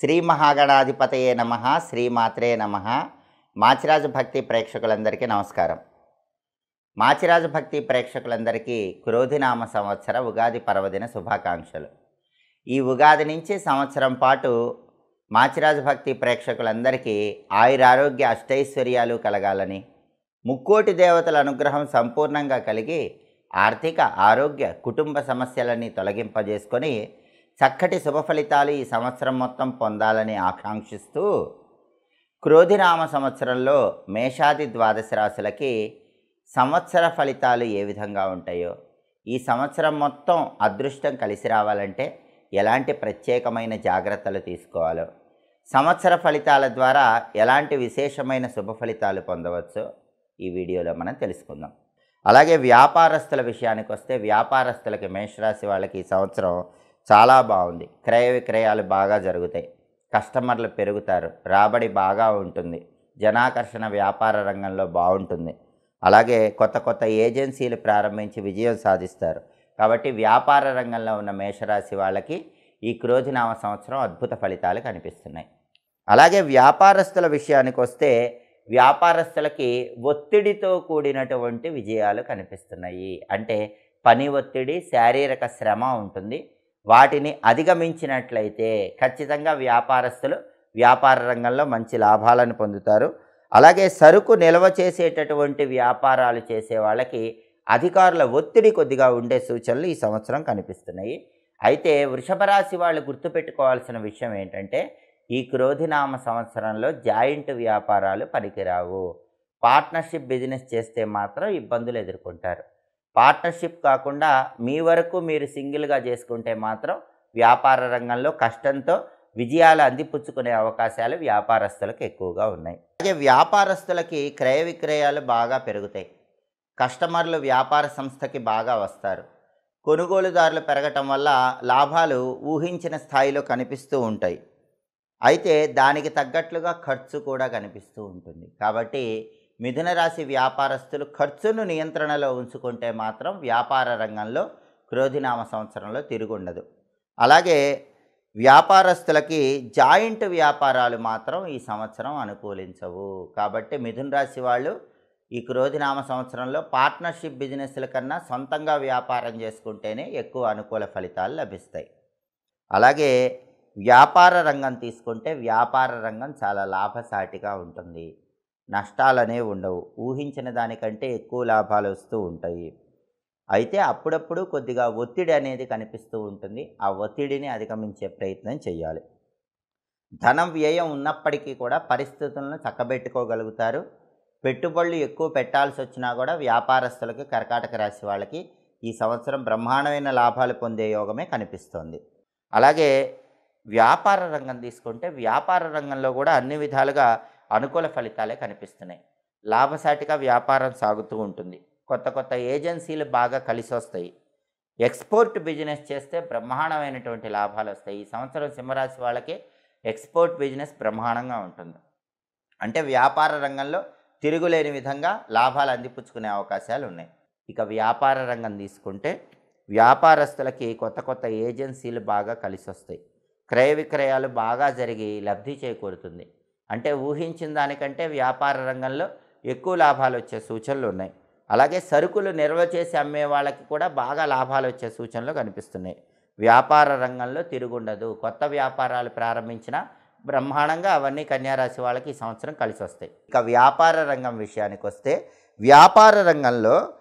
శ్రీ మహాగణాధిపతయే నమః శ్రీమాత్రే నమః. మాచిరాజు భక్తి ప్రేక్షకులందరికీ నమస్కారం. మాచిరాజు భక్తి ప్రేక్షకులందరికీ క్రోధినామ సంవత్సర ఉగాది పర్వదిన శుభాకాంక్షలు. ఈ ఉగాది నుంచి సంవత్సరం పాటు మాచిరాజు భక్తి ప్రేక్షకులందరికీ ఆయురారోగ్య అష్టైశ్వర్యాలు కలగాలని, ముక్కోటి దేవతల అనుగ్రహం సంపూర్ణంగా కలిగి ఆర్థిక ఆరోగ్య కుటుంబ సమస్యలన్నీ తొలగింపజేసుకొని చక్కటి శుభ ఫలితాలు ఈ సంవత్సరం మొత్తం పొందాలని ఆకాంక్షిస్తూ క్రోధినామ సంవత్సరంలో మేషాది ద్వాదశ రాశులకి సంవత్సర ఫలితాలు ఏ విధంగా ఉంటాయో, ఈ సంవత్సరం మొత్తం అదృష్టం కలిసి రావాలంటే ఎలాంటి ప్రత్యేకమైన జాగ్రత్తలు తీసుకోవాలో, సంవత్సర ఫలితాల ద్వారా ఎలాంటి విశేషమైన శుభ ఫలితాలు పొందవచ్చో ఈ వీడియోలో మనం తెలుసుకుందాం. అలాగే వ్యాపారస్తుల విషయానికి వస్తే, వ్యాపారస్తులకి మేషరాశి వాళ్ళకి ఈ సంవత్సరం చాలా బాగుంది. క్రయ విక్రయాలు బాగా జరుగుతాయి, కస్టమర్లు పెరుగుతారు, రాబడి బాగా ఉంటుంది, జనాకర్షణ వ్యాపార రంగంలో బాగుంటుంది. అలాగే కొత్త కొత్త ఏజెన్సీలు ప్రారంభించి విజయం సాధిస్తారు. కాబట్టి వ్యాపార రంగంలో ఉన్న మేషరాశి వాళ్ళకి ఈ క్రోధినామ సంవత్సరం అద్భుత ఫలితాలు కనిపిస్తున్నాయి. అలాగే వ్యాపారస్తుల విషయానికి వస్తే, వ్యాపారస్తులకి ఒత్తిడితో కూడినటువంటి విజయాలు కనిపిస్తున్నాయి. అంటే పని ఒత్తిడి, శారీరక శ్రమ ఉంటుంది. వాటిని అధిగమించినట్లయితే ఖచ్చితంగా వ్యాపారస్తులు వ్యాపార రంగంలో మంచి లాభాలను పొందుతారు. అలాగే సరుకు నిల్వ చేసేటటువంటి వ్యాపారాలు చేసే వాళ్ళకి అధికారుల ఒత్తిడి కొద్దిగా ఉండే సూచనలు ఈ సంవత్సరం కనిపిస్తున్నాయి. అయితే వృషభ రాశి వాళ్ళు గుర్తుపెట్టుకోవాల్సిన విషయం ఏంటంటే, ఈ క్రోధినామ సంవత్సరంలో జాయింట్ వ్యాపారాలు పనికిరావు. పార్ట్నర్షిప్ బిజినెస్ చేస్తే మాత్రం ఇబ్బందులు ఎదుర్కొంటారు. పార్ట్నర్షిప్ కాకుండా మీ వరకు మీరు సింగిల్గా చేసుకుంటే మాత్రం వ్యాపార రంగంలో కష్టంతో విజయాలు అందిపుచ్చుకునే అవకాశాలు వ్యాపారస్తులకు ఎక్కువగా ఉన్నాయి. అలాగే వ్యాపారస్తులకి క్రయ విక్రయాలు బాగా పెరుగుతాయి. కస్టమర్లు వ్యాపార సంస్థకి బాగా వస్తారు. కొనుగోలుదారులు పెరగటం వల్ల లాభాలు ఊహించిన స్థాయిలో కనిపిస్తూ ఉంటాయి. అయితే దానికి తగ్గట్లుగా ఖర్చు కూడా కనిపిస్తూ ఉంటుంది. కాబట్టి మిథున రాశి వ్యాపారస్తులు ఖర్చును నియంత్రణలో ఉంచుకుంటే మాత్రం వ్యాపార రంగంలో క్రోధినామ సంవత్సరంలో తిరుగుండదు. అలాగే వ్యాపారస్తులకి జాయింట్ వ్యాపారాలు మాత్రం ఈ సంవత్సరం అనుకూలించవు. కాబట్టి మిథున రాశి వాళ్ళు ఈ క్రోధినామ సంవత్సరంలో పార్ట్నర్షిప్ బిజినెస్ల కన్నా సొంతంగా వ్యాపారం చేసుకుంటేనే ఎక్కువ అనుకూల ఫలితాలు లభిస్తాయి. అలాగే వ్యాపార రంగం తీసుకుంటే, వ్యాపార రంగం చాలా లాభసాటిగా ఉంటుంది. నష్టాలనే ఉండవు. ఊహించిన దానికంటే ఎక్కువ లాభాలు వస్తూ ఉంటాయి. అయితే అప్పుడప్పుడు కొద్దిగా ఒత్తిడి అనేది కనిపిస్తూ ఉంటుంది. ఆ ఒత్తిడిని అధిగమించే ప్రయత్నం చేయాలి. ధనం వ్యయం ఉన్నప్పటికీ కూడా పరిస్థితులను చక్కబెట్టుకోగలుగుతారు. పెట్టుబడులు ఎక్కువ పెట్టాల్సి వచ్చినా కూడా వ్యాపారస్తులకి, కర్కాటక రాశి వాళ్ళకి ఈ సంవత్సరం బ్రహ్మాండమైన లాభాలు పొందే యోగమే కనిపిస్తోంది. అలాగే వ్యాపార రంగం తీసుకుంటే, వ్యాపార రంగంలో కూడా అన్ని విధాలుగా అనుకూల ఫలితాలే కనిపిస్తున్నాయి. లాభసాటిగా వ్యాపారం సాగుతూ ఉంటుంది. కొత్త కొత్త ఏజెన్సీలు బాగా కలిసి వస్తాయి. ఎక్స్పోర్ట్ బిజినెస్ చేస్తే బ్రహ్మాండమైనటువంటి లాభాలు వస్తాయి. ఈ సంవత్సరం సింహరాశి వాళ్ళకి ఎక్స్పోర్ట్ బిజినెస్ బ్రహ్మాండంగా ఉంటుంది. అంటే వ్యాపార రంగంలో తిరుగులేని విధంగా లాభాలు అందిపుచ్చుకునే అవకాశాలు ఉన్నాయి. ఇక వ్యాపార రంగం తీసుకుంటే, వ్యాపారస్తులకి కొత్త కొత్త ఏజెన్సీలు బాగా కలిసి వస్తాయి. క్రయ విక్రయాలు బాగా జరిగి లబ్ధి చేకూరుతుంది. అంటే ఊహించిన దానికంటే వ్యాపార రంగంలో ఎక్కువ లాభాలు వచ్చే సూచనలు ఉన్నాయి. అలాగే సరుకులు నిల్వ చేసి అమ్మే వాళ్ళకి కూడా బాగా లాభాలు వచ్చే సూచనలు కనిపిస్తున్నాయి. వ్యాపార రంగంలో తిరుగుండదు. కొత్త వ్యాపారాలు ప్రారంభించిన బ్రహ్మాండంగా అవన్నీ కన్యారాశి వాళ్ళకి ఈ సంవత్సరం కలిసి వస్తాయి. ఇక వ్యాపార రంగం విషయానికి వస్తే, వ్యాపార రంగంలో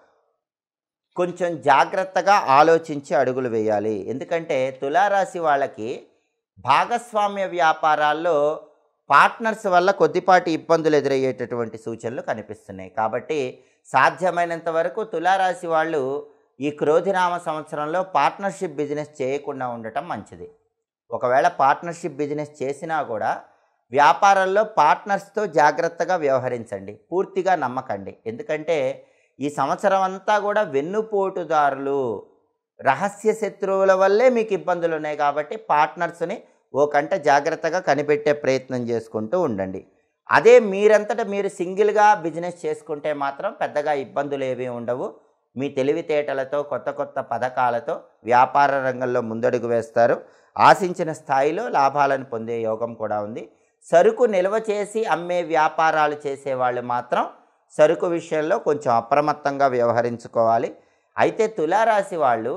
కొంచెం జాగ్రత్తగా ఆలోచించి అడుగులు వేయాలి. ఎందుకంటే తులారాశి వాళ్ళకి భాగస్వామ్య వ్యాపారాల్లో పార్ట్నర్స్ వల్ల కొద్దిపాటి ఇబ్బందులు ఎదురయ్యేటటువంటి సూచనలు కనిపిస్తున్నాయి. కాబట్టి సాధ్యమైనంత వరకు తులారాశి వాళ్ళు ఈ క్రోధినామ సంవత్సరంలో పార్ట్నర్షిప్ బిజినెస్ చేయకుండా ఉండటం మంచిది. ఒకవేళ పార్ట్నర్షిప్ బిజినెస్ చేసినా కూడా వ్యాపారంలో పార్ట్నర్స్తో జాగ్రత్తగా వ్యవహరించండి. పూర్తిగా నమ్మకండి. ఎందుకంటే ఈ సంవత్సరం అంతా కూడా వెన్నుపోటుదారులు, రహస్య శత్రువుల వల్లే మీకు ఇబ్బందులు ఉన్నాయి. కాబట్టి పార్ట్నర్స్ని ఓ కంట జాగ్రత్తగా కనిపెట్టే ప్రయత్నం చేసుకుంటూ ఉండండి. అదే మీరంతటా మీరు సింగిల్గా బిజినెస్ చేసుకుంటే మాత్రం పెద్దగా ఇబ్బందులు ఏమీ ఉండవు. మీ తెలివితేటలతో కొత్త కొత్త పథకాలతో వ్యాపార రంగంలో ముందడుగు వేస్తారు. ఆశించిన స్థాయిలో లాభాలను పొందే యోగం కూడా ఉంది. సరుకు నిల్వ చేసి అమ్మే వ్యాపారాలు చేసేవాళ్ళు మాత్రం సరుకు విషయంలో కొంచెం అప్రమత్తంగా వ్యవహరించుకోవాలి. అయితే తులారాశి వాళ్ళు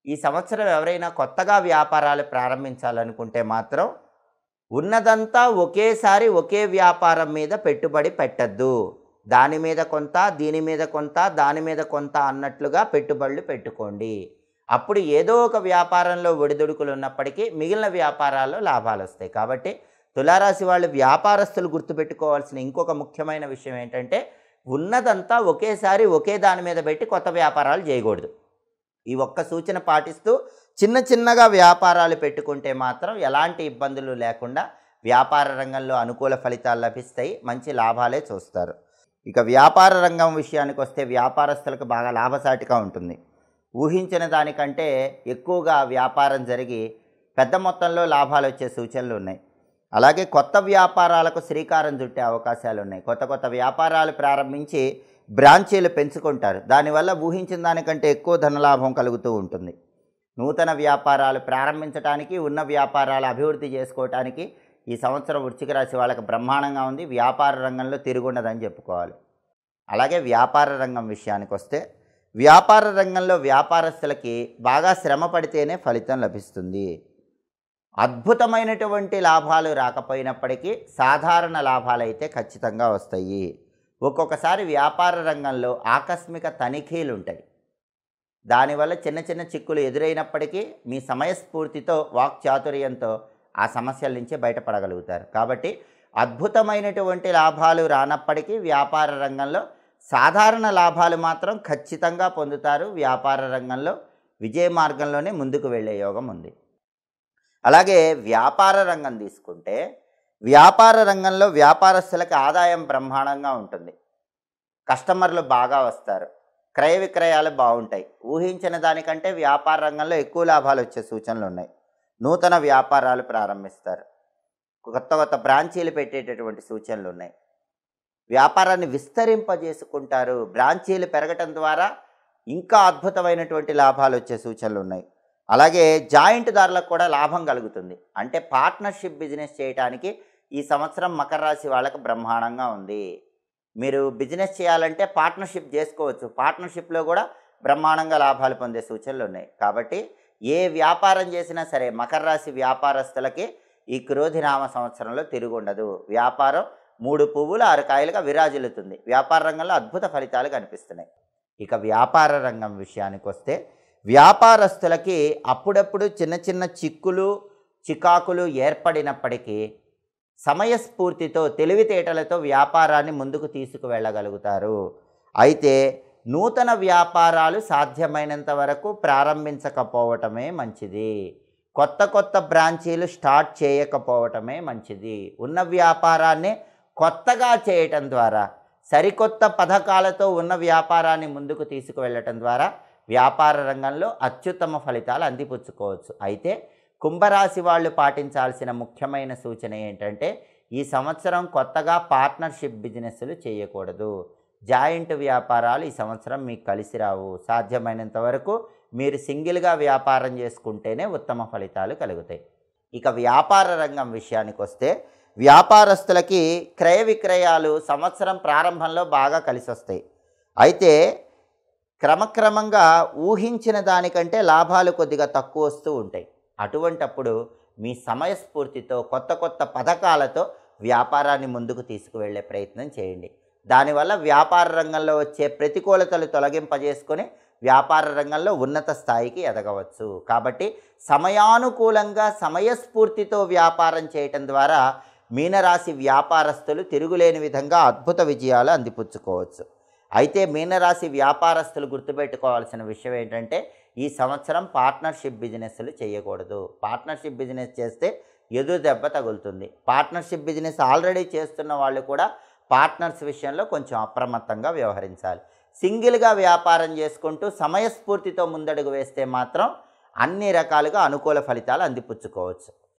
ఈ సంవత్సరం ఎవరైనా కొత్తగా వ్యాపారాలు ప్రారంభించాలనుకుంటే మాత్రం ఉన్నదంతా ఒకేసారి ఒకే వ్యాపారం మీద పెట్టుబడి పెట్టద్దు. దాని మీద కొంత, దీని మీద కొంత, దాని మీద కొంత అన్నట్లుగా పెట్టుబడులు పెట్టుకోండి. అప్పుడు ఏదో ఒక వ్యాపారంలో ఒడిదుడుకులు ఉన్నప్పటికీ మిగిలిన వ్యాపారాల్లో లాభాలు వస్తాయి. కాబట్టి తులారాశి వాళ్ళు వ్యాపారస్తులు గుర్తుపెట్టుకోవాల్సిన ఇంకొక ముఖ్యమైన విషయం ఏంటంటే ఉన్నదంతా ఒకేసారి ఒకే దాని మీద పెట్టి కొత్త వ్యాపారాలు చేయకూడదు. ఈ ఒక్క సూచన పాటిస్తూ చిన్న చిన్నగా వ్యాపారాలు పెట్టుకుంటే మాత్రం ఎలాంటి ఇబ్బందులు లేకుండా వ్యాపార రంగంలో అనుకూల ఫలితాలు లభిస్తాయి, మంచి లాభాలే చూస్తారు. ఇక వ్యాపార రంగం విషయానికి వస్తే వ్యాపారస్తులకు బాగా లాభసాటిగా ఉంటుంది. ఊహించిన దానికంటే ఎక్కువగా వ్యాపారం జరిగి పెద్ద మొత్తంలో లాభాలు వచ్చే సూచనలు ఉన్నాయి. అలాగే కొత్త వ్యాపారాలకు శ్రీకారం చుట్టే అవకాశాలు ఉన్నాయి. కొత్త కొత్త వ్యాపారాలు ప్రారంభించి బ్రాంచీలు పెంచుకుంటారు. దానివల్ల ఊహించిన దానికంటే ఎక్కువ ధనలాభం కలుగుతూ ఉంటుంది. నూతన వ్యాపారాలు ప్రారంభించడానికి, ఉన్న వ్యాపారాలు అభివృద్ధి చేసుకోవటానికి ఈ సంవత్సరం వృశ్చిక రాశి వాళ్ళకి బ్రహ్మాండంగా ఉంది. వ్యాపార రంగంలో తిరుగుండదని చెప్పుకోవాలి. అలాగే వ్యాపార రంగం విషయానికి వస్తే వ్యాపార రంగంలో వ్యాపారస్తులకి బాగా శ్రమ పడితేనే ఫలితం లభిస్తుంది. అద్భుతమైనటువంటి లాభాలు రాకపోయినప్పటికీ సాధారణ లాభాలు అయితే ఖచ్చితంగా వస్తాయి. ఒక్కొక్కసారి వ్యాపార రంగంలో ఆకస్మిక తనిఖీలు ఉంటాయి. దానివల్ల చిన్న చిన్న చిక్కులు ఎదురైనప్పటికీ మీ సమయస్ఫూర్తితో, వాక్చాతుర్యంతో ఆ సమస్యల నుంచి బయటపడగలుగుతారు. కాబట్టి అద్భుతమైనటువంటి లాభాలు రానప్పటికీ వ్యాపార రంగంలో సాధారణ లాభాలు మాత్రం ఖచ్చితంగా పొందుతారు. వ్యాపార రంగంలో విజయ మార్గంలోనే ముందుకు వెళ్ళే యోగం ఉంది. అలాగే వ్యాపార రంగం తీసుకుంటే వ్యాపార రంగంలో వ్యాపారస్తులకు ఆదాయం బ్రహ్మాండంగా ఉంటుంది. కస్టమర్లు బాగా వస్తారు, క్రయ విక్రయాలు బాగుంటాయి. ఊహించిన దానికంటే వ్యాపార రంగంలో ఎక్కువ లాభాలు వచ్చే సూచనలు ఉన్నాయి. నూతన వ్యాపారాలు ప్రారంభిస్తారు, కొత్త కొత్త బ్రాంచీలు పెట్టేటటువంటి సూచనలు ఉన్నాయి. వ్యాపారాన్ని విస్తరింపజేసుకుంటారు. బ్రాంచీలు పెరగటం ద్వారా ఇంకా అద్భుతమైనటువంటి లాభాలు వచ్చే సూచనలు ఉన్నాయి. అలాగే జాయింట్దారులకు కూడా లాభం కలుగుతుంది. అంటే పార్ట్నర్షిప్ బిజినెస్ చేయడానికి ఈ సంవత్సరం మకర రాశి వాళ్ళకి బ్రహ్మాండంగా ఉంది. మీరు బిజినెస్ చేయాలంటే పార్ట్నర్షిప్ చేసుకోవచ్చు. పార్ట్నర్షిప్లో కూడా బ్రహ్మాండంగా లాభాలు పొందే సూచనలు ఉన్నాయి. కాబట్టి ఏ వ్యాపారం చేసినా సరే మకర రాశి వ్యాపారస్తులకి ఈ క్రోధినామ సంవత్సరంలో తిరుగుండదు. వ్యాపారం 3 పువ్వులు 6 కాయలుగా విరాజిల్లుతుంది. వ్యాపార రంగంలో అద్భుత ఫలితాలు కనిపిస్తున్నాయి. ఇక వ్యాపార రంగం విషయానికి వస్తే వ్యాపారస్తులకి అప్పుడప్పుడు చిన్న చిన్న చిక్కులు, చికాకులు ఏర్పడినప్పటికీ సమయస్ఫూర్తితో, తెలివితేటలతో వ్యాపారాన్ని ముందుకు తీసుకువెళ్ళగలుగుతారు. అయితే నూతన వ్యాపారాలు సాధ్యమైనంత వరకు ప్రారంభించకపోవటమే మంచిది. కొత్త కొత్త బ్రాంచీలు స్టార్ట్ చేయకపోవటమే మంచిది. ఉన్న వ్యాపారాన్ని కొత్తగా చేయటం ద్వారా, సరికొత్త పథకాలతో ఉన్న వ్యాపారాన్ని ముందుకు తీసుకువెళ్ళటం ద్వారా వ్యాపార రంగంలో అత్యుత్తమ ఫలితాలు అందిపుచ్చుకోవచ్చు. అయితే కుంభరాశి వాళ్ళు పాటించాల్సిన ముఖ్యమైన సూచన ఏంటంటే ఈ సంవత్సరం కొత్తగా పార్ట్నర్షిప్ బిజినెస్లు చేయకూడదు. జాయింట్ వ్యాపారాలు ఈ సంవత్సరం మీకు కలిసి రావు. సాధ్యమైనంత వరకు మీరు సింగిల్గా వ్యాపారం చేసుకుంటేనే ఉత్తమ ఫలితాలు కలుగుతాయి. ఇక వ్యాపార రంగం విషయానికి వస్తే వ్యాపారస్తులకి క్రయ విక్రయాలు సంవత్సరం ప్రారంభంలో బాగా కలిసి వస్తాయి. అయితే క్రమక్రమంగా ఊహించిన దానికంటే లాభాలు కొద్దిగా తక్కువ వస్తూ ఉంటాయి. అటువంటప్పుడు మీ సమయస్ఫూర్తితో, కొత్త కొత్త పథకాలతో వ్యాపారాన్ని ముందుకు తీసుకువెళ్ళే ప్రయత్నం చేయండి. దానివల్ల వ్యాపార రంగంలో వచ్చే ప్రతికూలతలు తొలగింపజేసుకొని వ్యాపార రంగంలో ఉన్నత స్థాయికి ఎదగవచ్చు. కాబట్టి సమయానుకూలంగా, సమయస్ఫూర్తితో వ్యాపారం చేయటం ద్వారా మీనరాశి వ్యాపారస్తులు తిరుగులేని విధంగా అద్భుత విజయాలు అందిపుచ్చుకోవచ్చు. అయితే మీనరాశి వ్యాపారస్తులు గుర్తుపెట్టుకోవాల్సిన విషయం ఏంటంటే ఈ సంవత్సరం పార్ట్నర్షిప్ బిజినెస్లు చేయకూడదు. పార్ట్నర్షిప్ బిజినెస్ చేస్తే ఎదురు దెబ్బ తగులుతుంది. పార్ట్నర్షిప్ బిజినెస్ ఆల్రెడీ చేస్తున్న వాళ్ళు కూడా పార్ట్నర్స్ విషయంలో కొంచెం అప్రమత్తంగా వ్యవహరించాలి. సింగిల్గా వ్యాపారం చేసుకుంటూ సమయస్ఫూర్తితో ముందడుగు వేస్తే మాత్రం అన్ని రకాలుగా అనుకూల ఫలితాలు అందిపుచ్చుకోవచ్చు.